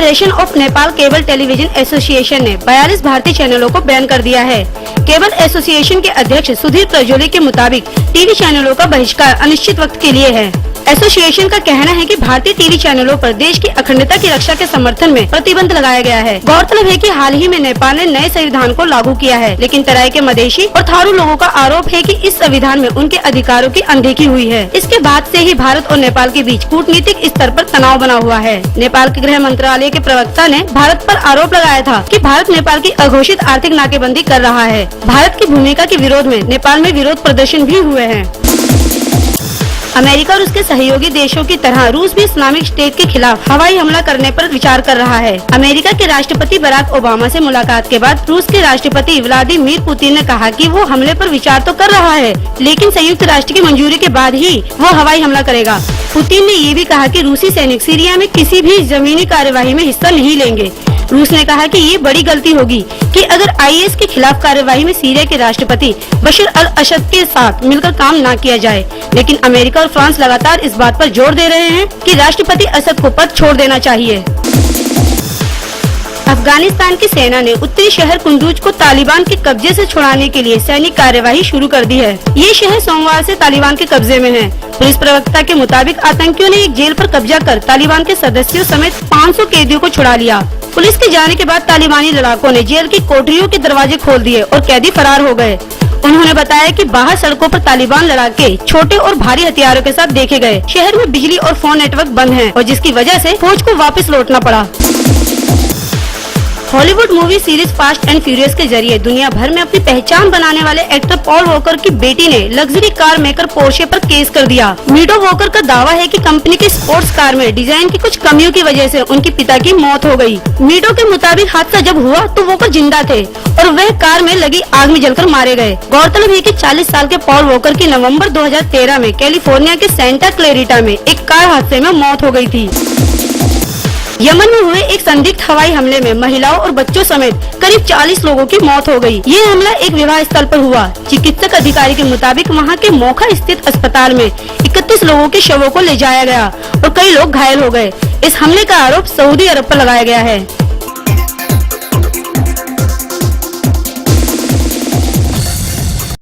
Federation of Nepal cable television association ने 42 भारतीय चैनलों को बैन कर दिया है। केबल एसोसिएशन के अध्यक्ष सुधीर प्रजोली के मुताबिक टीवी चैनलों का बहिष्कार अनिश्चित वक्त के लिए है। एसोसिएशन का कहना है कि भारतीय टीवी चैनलों पर देश की अखंडता की रक्षा के समर्थन में प्रतिबंध लगाया गया है। गौरतलब है कि हाल ही में नेपाल ने नए संविधान को लागू किया है, लेकिन तराई के मधेशी और थारू लोगों का आरोप है कि इस संविधान में उनके अधिकारों की अनदेखी हुई है। इसके बाद से ही भारत और नेपाल के बीच कूटनीतिक स्तर पर तनाव बना हुआ है। नेपाल के गृह मंत्रालय के प्रवक्ता ने भारत पर आरोप लगाया था कि भारत नेपाल की अघोषित आर्थिक नाकेबंदी कर रहा है। भारत की भूमिका के विरोध में नेपाल में विरोध प्रदर्शन भी हुए हैं। अमेरिका और उसके सहयोगी देशों की तरह रूस भी इस्लामिक स्टेट के खिलाफ हवाई हमला करने पर विचार कर रहा है। अमेरिका के राष्ट्रपति बराक ओबामा से मुलाकात के बाद रूस के राष्ट्रपति व्लादिमीर पुतिन ने कहा कि वो हमले पर विचार तो कर रहा है, लेकिन संयुक्त राष्ट्र की मंजूरी के बाद ही वो हवाई हमला करेगा। पुतिन ने ये भी कहा कि रूसी सैनिक सीरिया में किसी भी जमीनी कार्यवाही में हिस्सा नहीं लेंगे। रूस ने कहा कि ये बड़ी गलती होगी कि अगर आईएस के खिलाफ कार्यवाही में सीरिया के राष्ट्रपति बशर अल असद के साथ मिलकर काम न किया जाए, लेकिन अमेरिका और फ्रांस लगातार इस बात पर जोर दे रहे हैं कि राष्ट्रपति असद को पद छोड़ देना चाहिए। अफगानिस्तान की सेना ने उत्तरी शहर कुंदूज को तालिबान के कब्जे से छुड़ाने के लिए सैनिक कार्यवाही शुरू कर दी है। ये शहर सोमवार से तालिबान के कब्जे में है। पुलिस प्रवक्ता के मुताबिक आतंकियों ने एक जेल पर कब्जा कर तालिबान के सदस्यों समेत 500 कैदियों को छुड़ा लिया। पुलिस के जाने के बाद तालिबानी लड़ाकों ने जेल की कोठरियों के दरवाजे खोल दिए और कैदी फरार हो गए। उन्होंने बताया कि बाहर सड़कों पर तालिबान लड़ाके छोटे और भारी हथियारों के साथ देखे गए। शहर में बिजली और फोन नेटवर्क बंद हैं और जिसकी वजह से फौज को वापस लौटना पड़ा। Hollywood movie series fast and furious के जरिए दुनिया भर में अपनी पहचान बनाने वाले एक्टर पॉल वॉकर की बेटी ने लग्जरी कार मेकर पोर्शे पर केस कर दिया। मीडो वॉकर का दावा है कि कंपनी की स्पोर्ट्स कार में डिजाइन की कुछ कमियों की वजह से उनके पिता की मौत हो गई। मीडो के मुताबिक हादसा जब हुआ तो वॉकर जिंदा थे और वह कार में लगी आग में जलकर मारे गए। गौरतलब है कि 40 साल के पॉल वॉकर की नवंबर 2013 में कैलिफोर्निया के सेंटा क्लेरिटा में एक कार हादसे में मौत हो गई थी। यमन में हुए एक संदिग्ध हवाई हमले में महिलाओं और बच्चों समेत करीब 40 लोगों की मौत हो गई। ये हमला एक विवाह स्थल पर हुआ। चिकित्सक अधिकारी के मुताबिक वहां के मोखा स्थित अस्पताल में 31 लोगों के शवों को ले जाया गया और कई लोग घायल हो गए। इस हमले का आरोप सऊदी अरब पर लगाया गया है।